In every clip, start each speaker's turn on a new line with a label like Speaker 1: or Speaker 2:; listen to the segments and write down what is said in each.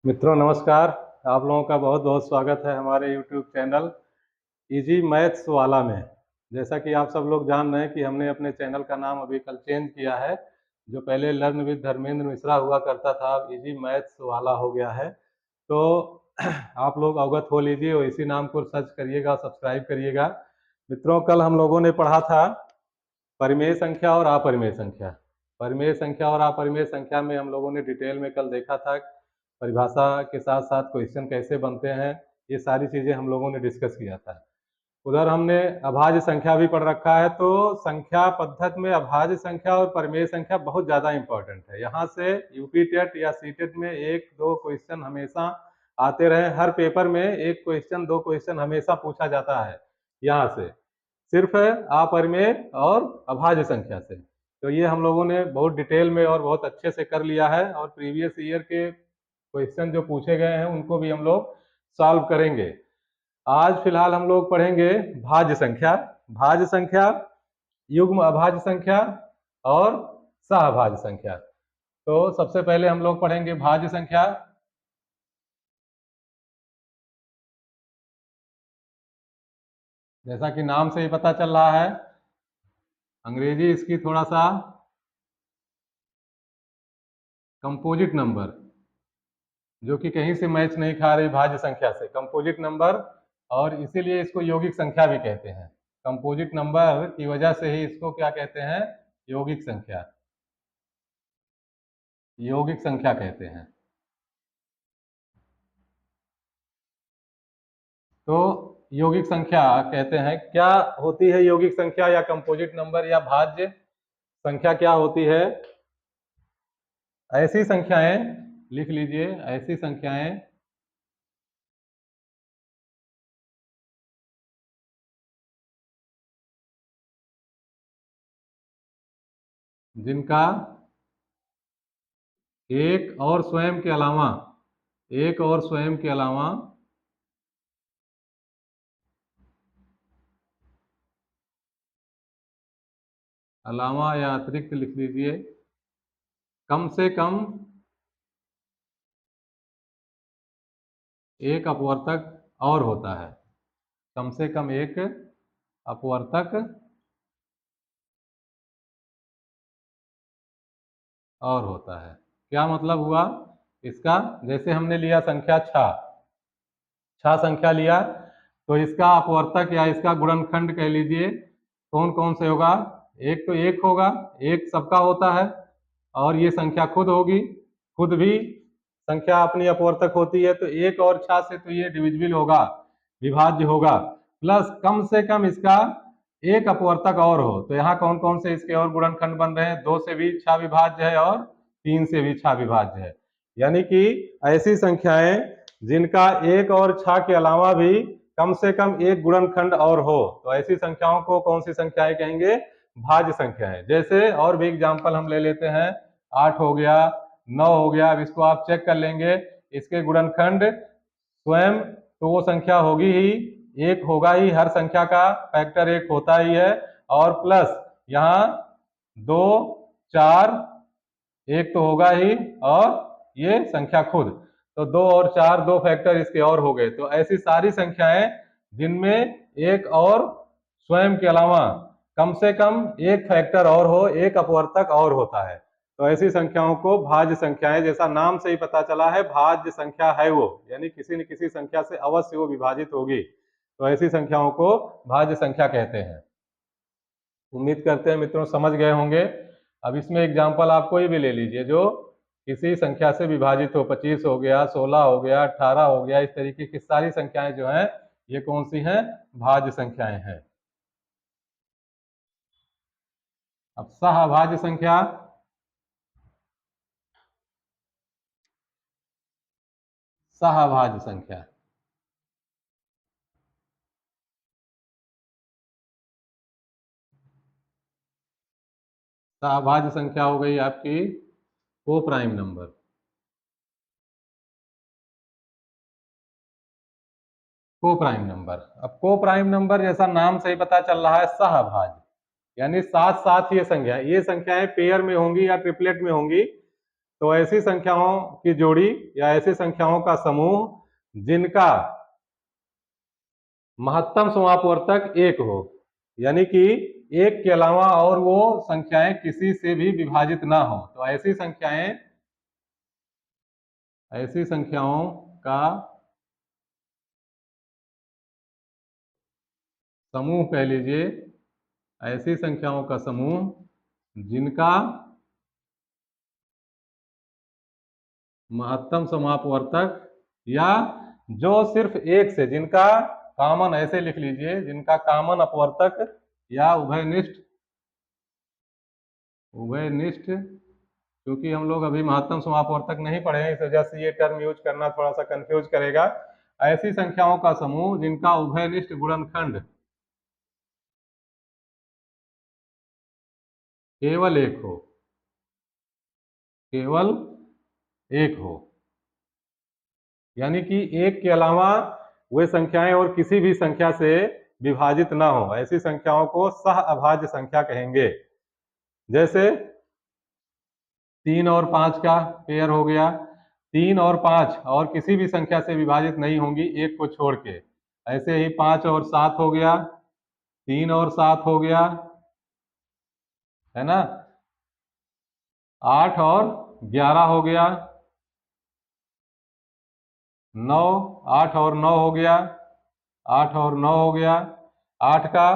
Speaker 1: मित्रों नमस्कार। आप लोगों का बहुत बहुत स्वागत है हमारे यूट्यूब चैनल इजी मैथ्स वाला में। जैसा कि आप सब लोग जान रहे हैं कि हमने अपने चैनल का नाम अभी कल चेंज किया है। जो पहले लर्न विद धर्मेंद्र मिश्रा हुआ करता था, अब इजी मैथ्स वाला हो गया है। तो आप लोग अवगत हो लीजिए और इसी नाम को सर्च करिएगा, सब्सक्राइब करिएगा। मित्रों, कल हम लोगों ने पढ़ा था परिमेय संख्या और अपरिमेय संख्या। परिमेय संख्या और अपरिमेय संख्या में हम लोगों ने डिटेल में कल देखा था, परिभाषा के साथ साथ क्वेश्चन कैसे बनते हैं, ये सारी चीजें हम लोगों ने डिस्कस किया था। उधर हमने अभाज्य संख्या भी पढ़ रखा है। तो संख्या पद्धति में अभाज्य संख्या और परिमेय संख्या बहुत ज्यादा इंपॉर्टेंट है। यहाँ से यूपी टेट या सी टेट में एक दो क्वेश्चन हमेशा आते रहे। हर पेपर में एक क्वेश्चन दो क्वेश्चन हमेशा पूछा जाता है यहाँ से, सिर्फ अपरिमेय और अभाज्य संख्या से। तो ये हम लोगों ने बहुत डिटेल में और बहुत अच्छे से कर लिया है, और प्रीवियस ईयर के क्वेश्चन जो पूछे गए हैं उनको भी हम लोग सॉल्व करेंगे। आज फिलहाल हम लोग पढ़ेंगे भाज्य संख्या, भाज्य संख्या, युग्म अभाज्य संख्या और सहभाज्य संख्या। तो सबसे पहले हम लोग पढ़ेंगे भाज्य संख्या। जैसा कि नाम से ही पता चल रहा है, अंग्रेजी इसकी थोड़ा सा कंपोजिट नंबर, जो कि कहीं से मैच नहीं खा रही भाज्य संख्या से, कंपोजिट नंबर। और इसीलिए इसको यौगिक संख्या भी कहते हैं। कंपोजिट नंबर की वजह से ही इसको क्या कहते हैं? यौगिक संख्या, यौगिक संख्या कहते हैं। तो यौगिक संख्या कहते हैं। क्या होती है यौगिक संख्या या कंपोजिट नंबर या भाज्य संख्या? क्या होती है? ऐसी संख्याएं, लिख लीजिए, ऐसी संख्याएं जिनका एक और स्वयं के अलावा, एक और स्वयं के अलावा या अतिरिक्त लिख लीजिए, कम से कम एक अपवर्तक और होता है। कम से कम एक अपवर्तक और होता है। क्या मतलब हुआ इसका? जैसे हमने लिया संख्या 6, 6 संख्या लिया, तो इसका अपवर्तक या इसका गुणनखंड कह लीजिए कौन कौन से होगा? एक तो एक होगा, एक सबका होता है, और ये संख्या खुद होगी, खुद भी संख्या अपनी अपवर्तक होती है। तो एक और 6 से तो ये डिविजिबल होगा, विभाज्य होगा। प्लस कम से कम इसका एक अपवर्तक और हो। तो यहाँ कौन कौन से इसके और गुणनखंड बन रहे हैं? 2 से भी 6 विभाज्य है और 3 से भी 6 विभाज्य है। यानी कि ऐसी संख्याएं जिनका एक और 6 के अलावा भी कम से कम एक गुणनखंड और हो, तो ऐसी संख्याओं को कौन सी संख्याएं कहेंगे? भाज्य संख्याएं। जैसे और भी एग्जांपल हम ले लेते हैं, 8 हो गया, 9 हो गया। अब इसको आप चेक कर लेंगे, इसके गुणनखंड स्वयं तो वो संख्या होगी ही, एक होगा ही, हर संख्या का फैक्टर एक होता ही है। और प्लस यहाँ 2, 4, एक तो होगा ही, और ये संख्या खुद, तो 2 और 4 दो फैक्टर इसके और हो गए। तो ऐसी सारी संख्याएं जिनमें एक और स्वयं के अलावा कम से कम एक फैक्टर और हो, एक अपवर्तक और होता है, तो ऐसी संख्याओं को भाज्य संख्याएं, जैसा नाम से ही पता चला है भाज्य संख्या है वो, यानी किसी न किसी संख्या से अवश्य वो विभाजित होगी, तो ऐसी संख्याओं को भाज्य संख्या कहते हैं। उम्मीद करते हैं मित्रों समझ गए होंगे। अब इसमें एग्जाम्पल आप कोई भी ले लीजिए जो किसी संख्या से विभाजित हो, 25 हो गया, 16 हो गया, 18 हो गया, इस तरीके की सारी संख्याएं जो हैं ये कौन सी हैं? भाज्य संख्याएं हैं। अब सहभाज्य संख्या, सहभाज्य संख्या, सहभाज्य संख्या हो गई आपकी को प्राइम नंबर। को प्राइम नंबर, अब को प्राइम नंबर जैसा नाम से ही पता चल रहा है सहभाज्य, यानी साथ साथ ये संख्याएं पेयर में होंगी या ट्रिपलेट में होंगी, तो ऐसी संख्याओं की जोड़ी या ऐसी संख्याओं का समूह जिनका महत्तम समापवर्तक एक हो, यानी कि एक के अलावा और वो संख्याएं किसी से भी विभाजित ना हो, तो ऐसी संख्याओं का समूह कह लीजिए, ऐसी संख्याओं का समूह जिनका महत्तम समापवर्तक या जो सिर्फ एक से, जिनका कॉमन, ऐसे लिख लीजिए, जिनका कॉमन अपवर्तक या उभयनिष्ठ, उभयनिष्ठ, क्योंकि हम लोग अभी महत्तम समापवर्तक नहीं पढ़े हैं, इस वजह से ये टर्म यूज करना थोड़ा सा कंफ्यूज करेगा। ऐसी संख्याओं का समूह जिनका उभयनिष्ठ गुणनखंड केवल एक हो, केवल एक हो, यानी कि एक के अलावा वे संख्याएं और किसी भी संख्या से विभाजित ना हो, ऐसी संख्याओं को सह अभाज्य संख्या कहेंगे। जैसे 3 और 5 का पेयर हो गया, 3 और 5 और किसी भी संख्या से विभाजित नहीं होंगी एक को छोड़ के। ऐसे ही 5 और 7 हो गया, 3 और 7 हो गया, है ना, 8 और 11 हो गया, 9, 8 और 9 हो गया, 8 और 9 हो गया। 8 का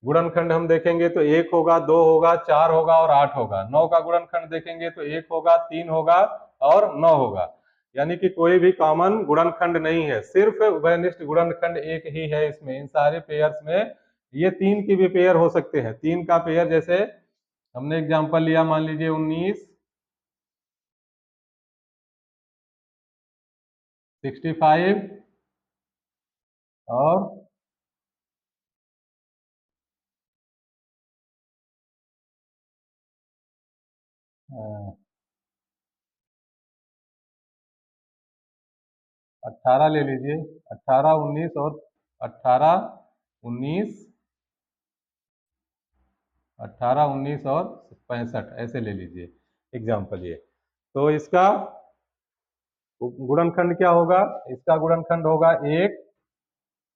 Speaker 1: गुणनखंड हम देखेंगे तो 1 होगा, 2 होगा, 4 होगा और 8 होगा। 9 का गुणनखंड देखेंगे तो 1 होगा, 3 होगा और 9 होगा। यानी कि कोई भी कॉमन गुणनखंड नहीं है, सिर्फ उभयनिष्ठ गुणनखंड एक ही है इसमें। इन सारे पेयर्स में ये 3 की भी पेयर हो सकते हैं। 3 का पेयर, जैसे हमने एग्जांपल लिया, मान लीजिए 19, 65 और 18 ले लीजिए, 18, 19 और 18, 19, 18, 19 और 65 ऐसे ले लीजिए एग्जाम्पल ये। तो इसका गुणनखंड क्या होगा? इसका गुणनखंड होगा 1,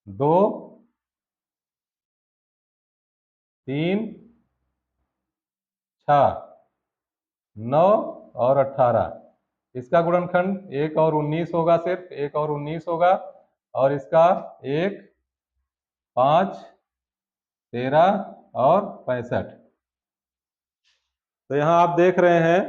Speaker 1: 2, 3, 6, 9 और 18। इसका गुणनखंड 1 और 19 होगा, सिर्फ 1 और 19 होगा। और इसका 1, 5, 13 और 65। तो यहाँ आप देख रहे हैं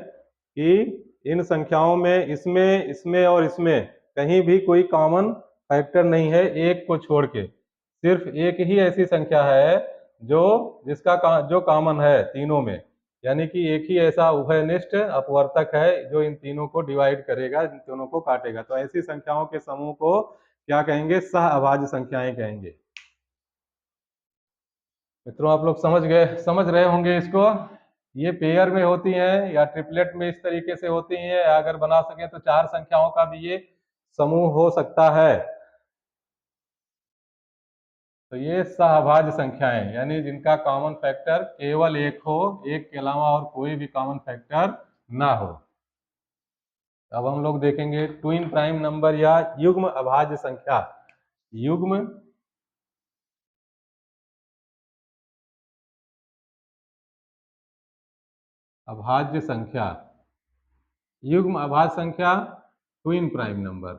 Speaker 1: कि इन संख्याओं में, इसमें, इसमें और इसमें कहीं भी कोई कॉमन फैक्टर नहीं है, एक को छोड़ के। सिर्फ एक ही ऐसी संख्या है जो जो कॉमन है तीनों में, यानी कि एक ही ऐसा उभयनिष्ठ अपवर्तक है जो इन तीनों को डिवाइड करेगा, इन तीनों को काटेगा। तो ऐसी संख्याओं के समूह को क्या कहेंगे? सह अभाज्य संख्याएं कहेंगे। मित्रों, आप लोग समझ रहे होंगे इसको। ये पेयर में होती हैं या ट्रिपलेट में इस तरीके से होती हैं, या अगर बना सकें तो 4 संख्याओं का भी ये समूह हो सकता है। तो ये सहअभाज्य संख्याएं, यानी जिनका कॉमन फैक्टर केवल एक हो, एक के अलावा और कोई भी कॉमन फैक्टर ना हो। अब हम लोग देखेंगे ट्विन प्राइम नंबर या युग्म अभाज्य संख्या। युग्म अभाज्य संख्या, युग्म अभाज्य संख्या, twin prime number.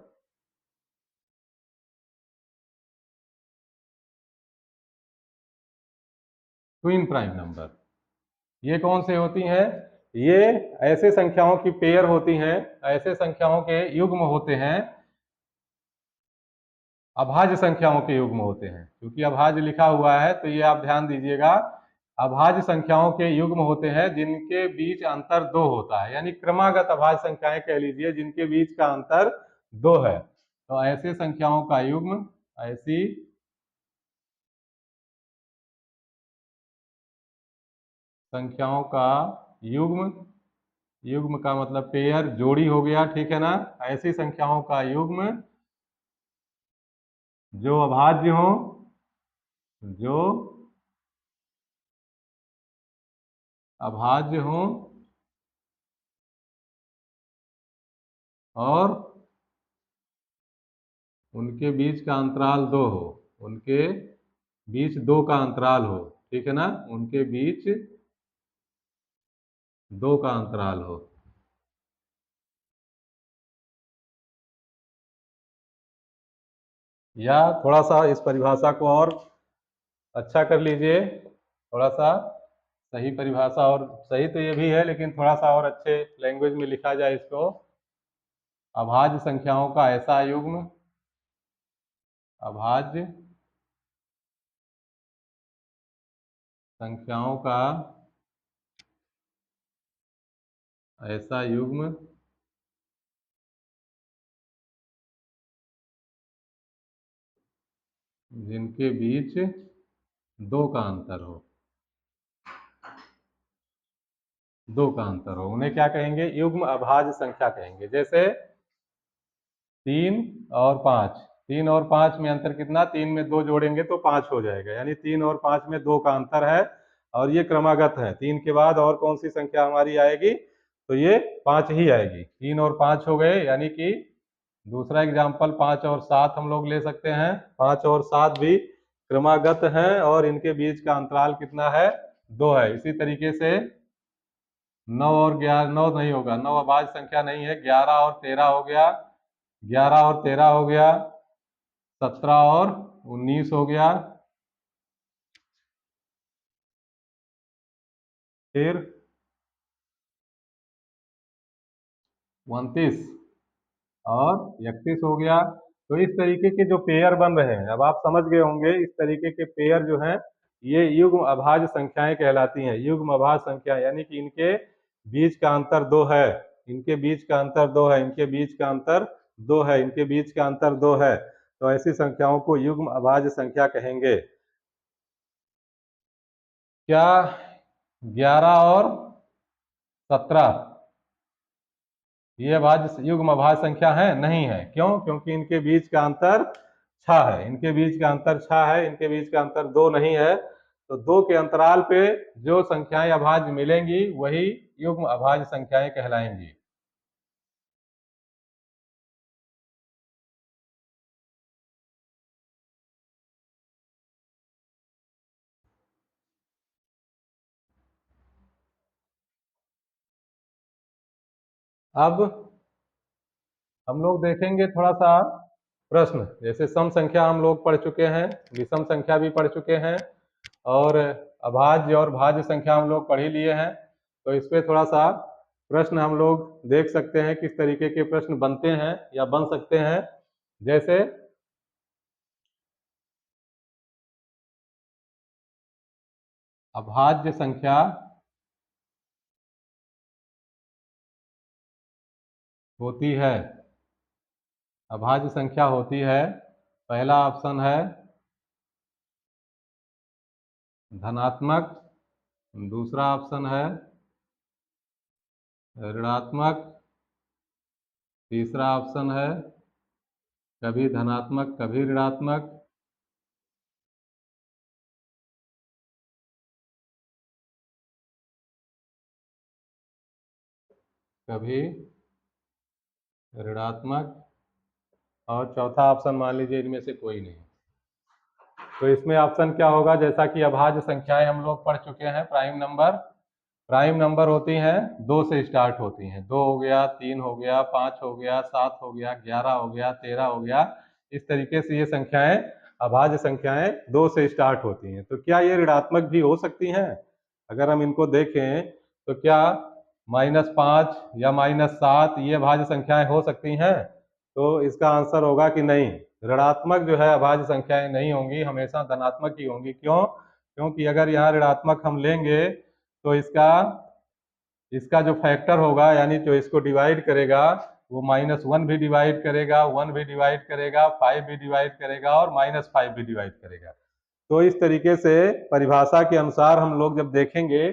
Speaker 1: Twin prime number ये कौन से होती हैं? ये ऐसे संख्याओं की पेयर होती हैं, ऐसे संख्याओं के युग्म होते हैं, अभाज्य संख्याओं के युग्म होते हैं। क्योंकि अभाज्य लिखा हुआ है तो ये आप ध्यान दीजिएगा, अभाज्य संख्याओं के युग्म होते हैं जिनके बीच अंतर 2 होता है, यानी क्रमागत अभाज्य संख्याएं कह लीजिए जिनके बीच का अंतर 2 है। तो ऐसे संख्याओं का युग्म, ऐसी संख्याओं का युग्म, युग्म का मतलब पेयर, जोड़ी हो गया, ठीक है ना। ऐसी संख्याओं का युग्म जो अभाज्य हो, जो अभाज्य हो और उनके बीच का अंतराल 2 हो, उनके बीच 2 का अंतराल हो, ठीक है ना, उनके बीच 2 का अंतराल हो। या थोड़ा सा इस परिभाषा को और अच्छा कर लीजिए, थोड़ा सा सही परिभाषा, और सही तो ये भी है लेकिन थोड़ा सा और अच्छे लैंग्वेज में लिखा जाए इसको। अभाज्य संख्याओं का ऐसा युग्म, अभाज्य संख्याओं का ऐसा युग्म जिनके बीच 2 का अंतर हो, 2 का अंतर हो, उन्हें क्या कहेंगे, युग्म अभाज्य संख्या कहेंगे। जैसे 3 और 5, 3 और 5 में अंतर कितना, 3 में 2 जोड़ेंगे तो 5 हो जाएगा, यानी 3 और 5 में 2 का अंतर है, और ये क्रमागत है। 3 के बाद और कौन सी संख्या हमारी आएगी, तो ये 5 ही आएगी। 3 और 5 हो गए, यानी कि दूसरा एग्जाम्पल 5 और 7 हम लोग ले सकते हैं। 5 और 7 भी क्रमागत हैं और इनके बीच का अंतराल कितना है, 2 है। इसी तरीके से 9 और 11, 9 नहीं होगा, 9 अभाज्य संख्या नहीं है। 11 और 13 हो गया, 11 और 13 हो गया, 17 और 19 हो गया, फिर 29 और 31 हो गया। तो इस तरीके के जो पेयर बन रहे हैं, अब आप समझ गए होंगे, इस तरीके के पेयर जो हैं ये युग्म अभाज्य संख्याएं कहलाती हैं। युग्म अभाज्य संख्या यानी कि इनके बीच का अंतर 2 है, इनके बीच का अंतर 2 है, इनके बीच का अंतर 2 है, इनके बीच का अंतर 2 है, तो ऐसी संख्याओं को युग्म अभाज्य संख्या कहेंगे। क्या 11 और 17 ये अभाज्य युग्म अभाज्य संख्या है? नहीं है। क्यों? क्योंकि इनके बीच का अंतर 6 है, इनके बीच का अंतर 6 है, इनके बीच का अंतर 2 नहीं है। तो 2 के अंतराल पे जो संख्याएं अभाज्य मिलेंगी वही युग्म अभाज्य संख्याएं कहलाएंगी। अब हम लोग देखेंगे थोड़ा सा प्रश्न, जैसे सम संख्या हम लोग पढ़ चुके हैं, विषम संख्या भी पढ़ चुके हैं, और अभाज्य और भाज्य संख्या हम लोग पढ़ ही लिए हैं। तो इस पे थोड़ा सा प्रश्न हम लोग देख सकते हैं, किस तरीके के प्रश्न बनते हैं या बन सकते हैं। जैसे अभाज्य संख्या होती है, अभाज्य संख्या होती है, पहला ऑप्शन है धनात्मक, दूसरा ऑप्शन है ऋणात्मक, तीसरा ऑप्शन है कभी धनात्मक कभी ऋणात्मक, कभी ऋणात्मक, और चौथा ऑप्शन मान लीजिए इनमें से कोई नहीं। तो इसमें ऑप्शन क्या होगा, जैसा कि अभाज्य संख्याएं हम लोग पढ़ चुके हैं, प्राइम नंबर, प्राइम नंबर होती हैं 2 से स्टार्ट होती हैं। 2 हो गया, 3 हो गया, 5 हो गया, 7 हो गया, 11 हो गया, 13 हो गया। इस तरीके से ये संख्याएं, अभाज्य संख्याएं 2 से स्टार्ट होती हैं। तो क्या ये ऋणात्मक भी हो सकती हैं? अगर हम इनको देखें तो क्या -5 या -7 ये अभाज्य संख्याएं हो सकती हैं? तो इसका आंसर होगा कि नहीं, ऋणात्मक जो है अभाज्य संख्याएं नहीं होंगी, हमेशा धनात्मक ही होंगी। क्यों? क्योंकि अगर यहाँ ऋणात्मक हम लेंगे तो इसका इसका जो फैक्टर होगा, यानी जो इसको डिवाइड करेगा, वो -1 भी डिवाइड करेगा, 1 भी डिवाइड करेगा, 5 भी डिवाइड करेगा, और -5 भी डिवाइड करेगा। तो इस तरीके से परिभाषा के अनुसार हम लोग जब देखेंगे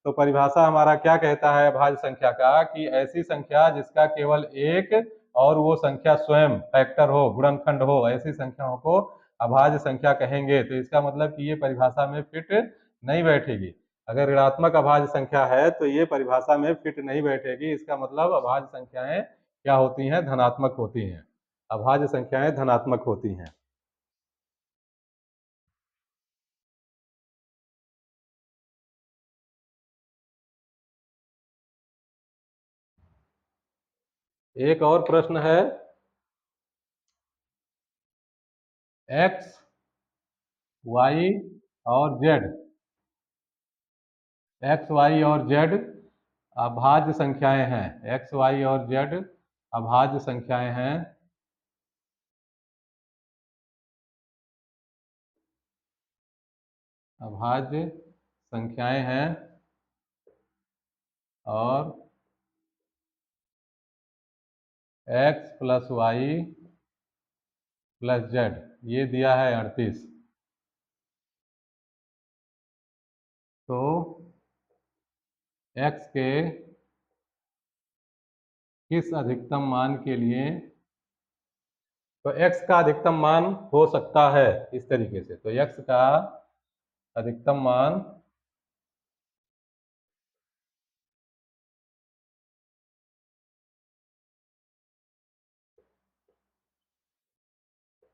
Speaker 1: तो परिभाषा हमारा क्या कहता है अभाज्य संख्या का, कि ऐसी संख्या जिसका केवल एक और वो संख्या स्वयं फैक्टर हो, गुणनखंड हो, ऐसी संख्याओं को अभाज्य संख्या कहेंगे। तो इसका मतलब कि ये परिभाषा में फिट नहीं बैठेगी। अगर ऋणात्मक अभाज्य संख्या है तो ये परिभाषा में फिट नहीं बैठेगी, इसका मतलब अभाज्य संख्याएं क्या होती हैं, धनात्मक होती हैं। अभाज्य संख्याएं धनात्मक होती हैं। एक और प्रश्न है, एक्स वाई और जेड, एक्स वाई और जेड अभाज्य संख्याएं हैं। एक्स वाई और जेड अभाज्य संख्याएं हैं। अभाज्य संख्याएं हैं और X plus Y plus Z ये दिया है 38। तो एक्स के किस अधिकतम मान के लिए, तो एक्स का अधिकतम मान हो सकता है इस तरीके से, तो एक्स का अधिकतम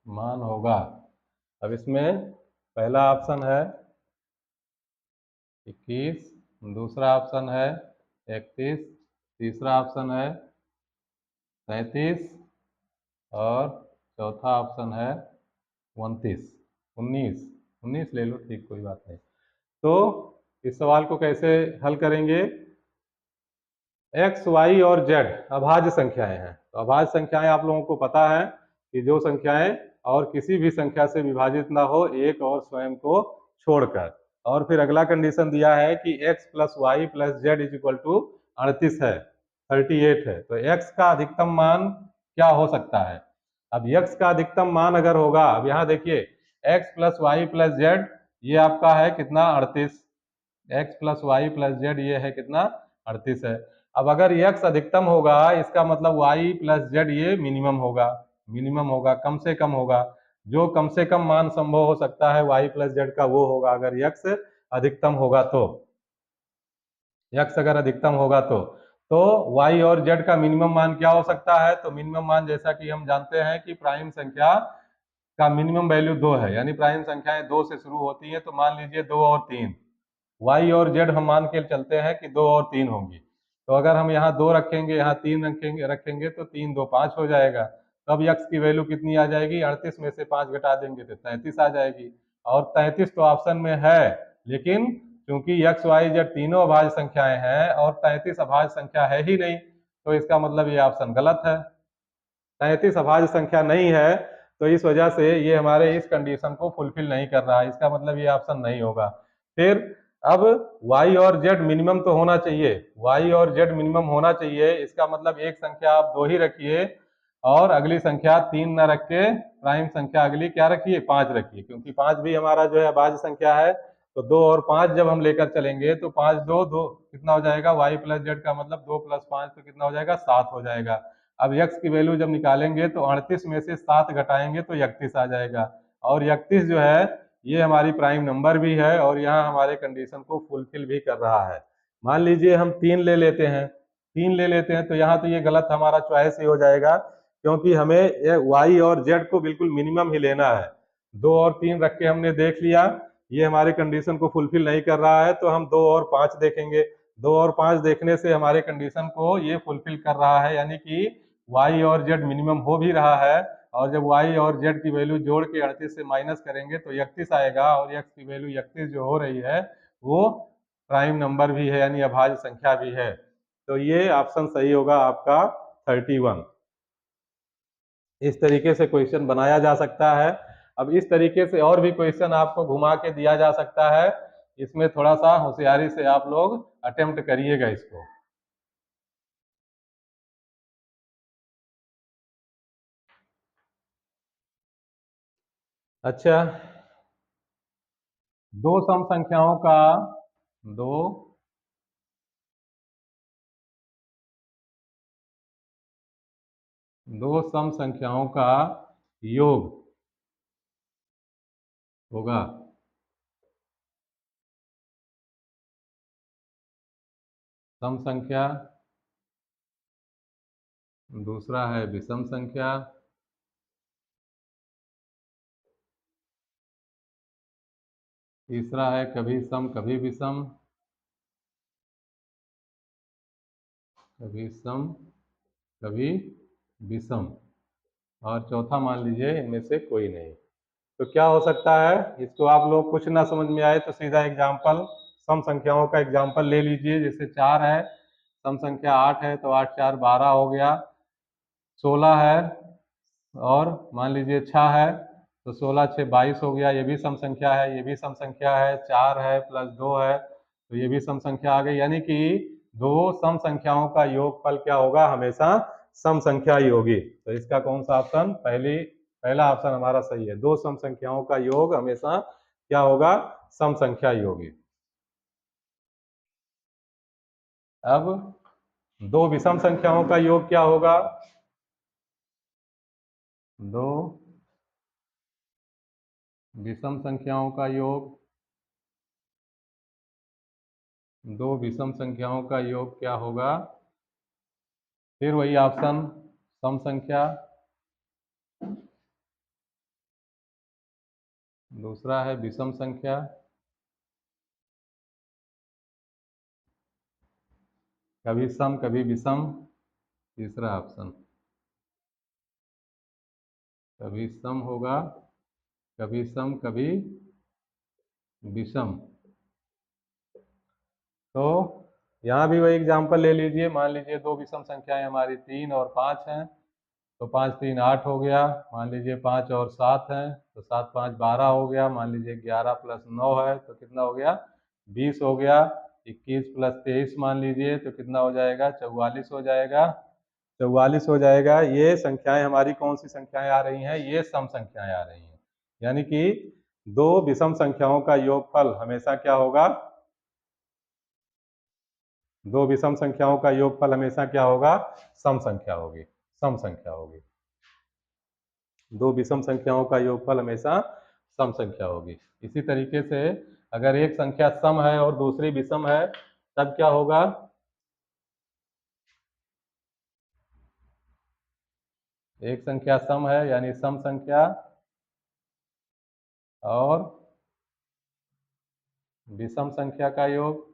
Speaker 1: मान होगा। अब इसमें पहला ऑप्शन है 21, दूसरा ऑप्शन है 31, तीसरा ऑप्शन है 37 और चौथा ऑप्शन है 29। 19, 19 ले लो, ठीक, कोई बात नहीं। तो इस सवाल को कैसे हल करेंगे? एक्स वाई और जेड अभाज्य संख्याएं हैं। तो अभाज्य संख्याएं आप लोगों को पता है कि जो संख्याएं और किसी भी संख्या से विभाजित ना हो, एक और स्वयं को छोड़कर। और फिर अगला कंडीशन दिया है कि X plus Y plus Z is equal to 38 है, 38 है। तो एक्स का अधिकतम मान क्या हो सकता है? अब एक्स का अधिकतम मान अगर होगा, अब यहाँ देखिए, X plus Y plus Z ये आपका है कितना, 38। X plus Y plus Z ये है कितना, 38 है। अब अगर एक्स अधिकतम होगा, इसका मतलब वाई प्लस जेड ये मिनिमम होगा। मिनिमम होगा, कम से कम होगा। जो कम से कम मान संभव हो सकता है वाई प्लस जेड का, वो होगा अगर एक्स अधिकतम होगा तो। एक्स अगर अधिकतम होगा तो वाई और जेड का मिनिमम मान क्या हो सकता है? तो मिनिमम मान जैसा कि हम जानते हैं कि प्राइम संख्या का मिनिमम वैल्यू 2 है, यानी प्राइम संख्याएं 2 से शुरू होती है। तो मान लीजिए 2 और 3, वाई और जेड हम मान के चलते हैं कि 2 और 3 होंगी। तो अगर हम यहाँ 2 रखेंगे, यहाँ 3 रखेंगे रखेंगे तो 3 2 5 हो जाएगा। तब यक्स की वैल्यू कितनी आ जाएगी? 38 में से 5 घटा देंगे तो 33 आ जाएगी। और 33 तो ऑप्शन में है, लेकिन क्योंकि यक्स वाई जेड तीनों अभाज्य संख्याएं हैं और 33 अभाज्य संख्या है ही नहीं, तो इसका मतलब ये ऑप्शन गलत है। 33 अभाज्य संख्या नहीं है, तो इस वजह से ये हमारे इस कंडीशन को फुलफिल नहीं कर रहा है। इसका मतलब ये ऑप्शन नहीं होगा। फिर अब y और z मिनिमम तो होना चाहिए, y और z मिनिमम होना चाहिए। इसका मतलब एक संख्या आप 2 ही रखिए और अगली संख्या 3 ना रख के प्राइम संख्या अगली क्या रखिए, 5 रखिए, क्योंकि 5 भी हमारा जो है अभाज्य संख्या है। तो 2 और 5 जब हम लेकर चलेंगे तो 5 2 2 कितना हो जाएगा, y प्लस जेड का मतलब 2 प्लस 5 तो कितना हो जाएगा, 7 हो जाएगा। अब x की वैल्यू जब निकालेंगे तो 38 में से 7 घटाएंगे तो 31 आ जाएगा। और 31 जो है ये हमारी प्राइम नंबर भी है और यहाँ हमारे कंडीशन को फुलफिल भी कर रहा है। मान लीजिए हम 3 ले लेते हैं, 3 ले लेते हैं तो यहाँ तो ये गलत हमारा चॉइस ही हो जाएगा, क्योंकि हमें y और z को बिल्कुल मिनिमम ही लेना है। 2 और 3 रख के हमने देख लिया, ये हमारे कंडीशन को फुलफिल नहीं कर रहा है, तो हम 2 और 5 देखेंगे। 2 और 5 देखने से हमारे कंडीशन को ये फुलफिल कर रहा है, यानी कि y और z मिनिमम हो भी रहा है। और जब y और z की वैल्यू जोड़ के 38 से माइनस करेंगे तो 31 आएगा, और x की वैल्यू 31 जो हो रही है वो प्राइम नंबर भी है, यानी अभाज्य संख्या भी है। तो ये ऑप्शन सही होगा आपका 31। इस तरीके से क्वेश्चन बनाया जा सकता है। अब इस तरीके से और भी क्वेश्चन आपको घुमा के दिया जा सकता है, इसमें थोड़ा सा होशियारी से आप लोग अटेम्प्ट करिएगा इसको। अच्छा, दो सम संख्याओं का दो दो सम संख्याओं का योग होगा। सम संख्या दूसरा है विषम संख्या, तीसरा है कभी सम कभी विषम, कभी सम कभी विषम, और चौथा मान लीजिए इनमें से कोई नहीं। तो क्या हो सकता है, इसको आप लोग कुछ ना समझ में आए तो सीधा एग्जाम्पल सम संख्याओं का एग्जाम्पल ले लीजिए। जैसे 4 है, सम संख्या 8 है, तो 8 4 12 हो गया। 16 है और मान लीजिए 6 है, तो 16 6 22 हो गया, ये भी सम संख्या है, ये भी सम संख्या है। 4 है प्लस 2 है, तो ये भी सम संख्या आ गई। यानी कि दो सम संख्याओं का योगफल क्या होगा, हमेशा सम संख्या ही होगी। तो इसका कौन सा ऑप्शन, पहला ऑप्शन हमारा सही है। दो सम संख्याओं का योग हमेशा क्या होगा, सम संख्या ही होगी। अब दो विषम संख्याओं का योग क्या होगा, दो विषम संख्याओं का योग, दो विषम संख्याओं का योग क्या होगा, फिर वही ऑप्शन, सम संख्या, दूसरा है विषम संख्या, कभी सम कभी विषम, तीसरा ऑप्शन कभी सम होगा, कभी सम कभी विषम। तो यहाँ भी वही एग्जाम्पल ले लीजिए। मान लीजिए दो विषम संख्याएं हमारी 3 और 5 हैं, तो 5 3 8 हो गया। मान लीजिए 5 और 7 है, तो 7 5 12 हो गया। मान लीजिए 11 प्लस 9 है, तो कितना हो गया, 20 हो गया। 21 प्लस 23 मान लीजिए, तो कितना हो जाएगा, 44 हो जाएगा। 44 हो जाएगा। ये संख्याएं हमारी कौन सी संख्याएं आ रही हैं, ये सम संख्याएं आ रही हैं। यानी कि दो विषम संख्याओं का योगफल हमेशा क्या होगा, दो विषम संख्याओं का योगफल हमेशा क्या होगा, सम संख्या होगी, सम संख्या होगी। दो विषम संख्याओं का योगफल हमेशा सम संख्या होगी। इसी तरीके से अगर एक संख्या सम है और दूसरी विषम है, तब क्या होगा, एक संख्या सम है यानी सम संख्या, और विषम संख्या का योग,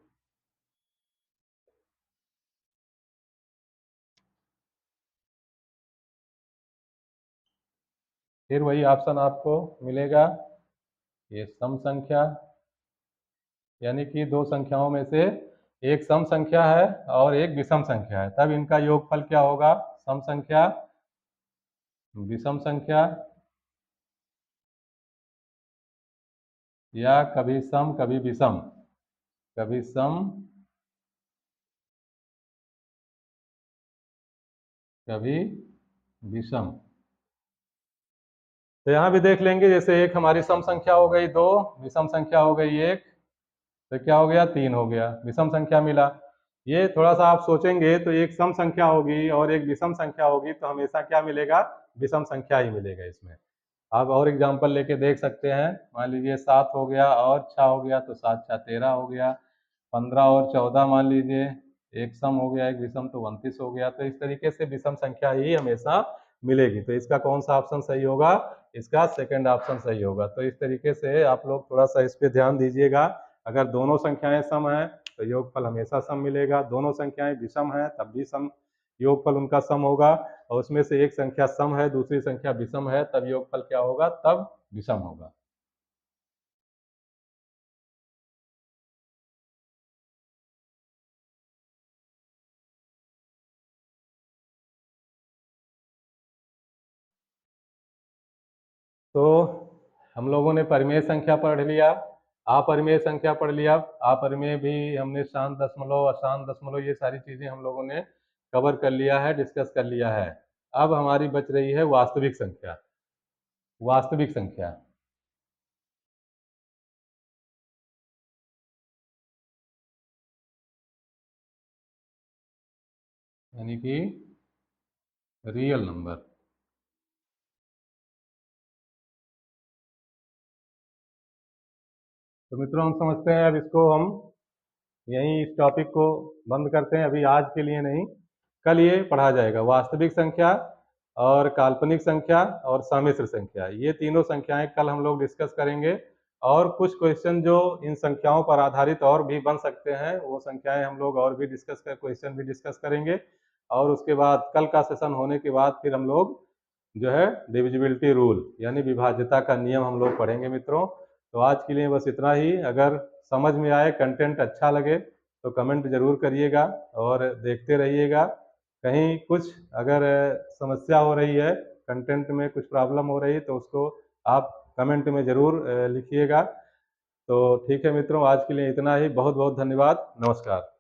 Speaker 1: फिर वही ऑप्शन आपको मिलेगा, ये सम संख्या। यानी कि दो संख्याओं में से एक सम संख्या है और एक विषम संख्या है, तब इनका योगफल क्या होगा, सम संख्या विषम संख्या, या कभी सम कभी विषम, कभी सम कभी विषम। तो यहाँ भी देख लेंगे, जैसे एक हमारी सम संख्या हो गई 2, विषम संख्या हो गई 1, तो क्या हो गया, 3 हो गया, विषम संख्या मिला। ये थोड़ा सा आप सोचेंगे तो एक सम संख्या होगी और एक विषम संख्या होगी, तो हमेशा क्या मिलेगा, विषम संख्या ही मिलेगा इसमें। आप और एग्जाम्पल लेके देख सकते हैं। मान लीजिए 7 हो गया और 6 हो गया, तो 7 6 13 हो गया। 15 और 14 मान लीजिए, एक सम हो गया एक विषम, तो 29 हो गया। तो इस तरीके से विषम संख्या ही हमेशा मिलेगी। तो इसका कौन सा ऑप्शन सही होगा, इसका सेकंड ऑप्शन सही होगा। तो इस तरीके से आप लोग थोड़ा सा इस पे ध्यान दीजिएगा। अगर दोनों संख्याएं सम हैं तो योगफल हमेशा सम मिलेगा, दोनों संख्याएं विषम हैं तब भी सम, योगफल उनका सम होगा। और उसमें से एक संख्या सम है दूसरी संख्या विषम है, तब योगफल क्या होगा, तब विषम होगा। तो हम लोगों ने परिमेय संख्या पढ़ लिया, अपरिमेय संख्या पढ़ लिया। अपरिमेय भी हमने शांत दशमलव, अशांत दशमलव, ये सारी चीजें हम लोगों ने कवर कर लिया है, डिस्कस कर लिया है। अब हमारी बच रही है वास्तविक संख्या। वास्तविक संख्या यानी कि रियल नंबर। तो मित्रों, हम समझते हैं अब इसको हम यहीं इस टॉपिक को बंद करते हैं, अभी आज के लिए नहीं। कल ये पढ़ा जाएगा। वास्तविक संख्या और काल्पनिक संख्या और सम्मिश्र संख्या, ये तीनों संख्याएं कल हम लोग डिस्कस करेंगे। और कुछ क्वेश्चन जो इन संख्याओं पर आधारित और भी बन सकते हैं, वो संख्याएं हम लोग और भी क्वेश्चन भी डिस्कस करेंगे। और उसके बाद कल का सेशन होने के बाद फिर हम लोग जो है डिविजिबिलिटी रूल यानी विभाज्यता का नियम हम लोग पढ़ेंगे मित्रों। तो आज के लिए बस इतना ही। अगर समझ में आए, कंटेंट अच्छा लगे तो कमेंट जरूर करिएगा और देखते रहिएगा। कहीं कुछ अगर समस्या हो रही है, कंटेंट में कुछ प्रॉब्लम हो रही है, तो उसको आप कमेंट में ज़रूर लिखिएगा। तो ठीक है मित्रों, आज के लिए इतना ही। बहुत बहुत धन्यवाद। नमस्कार।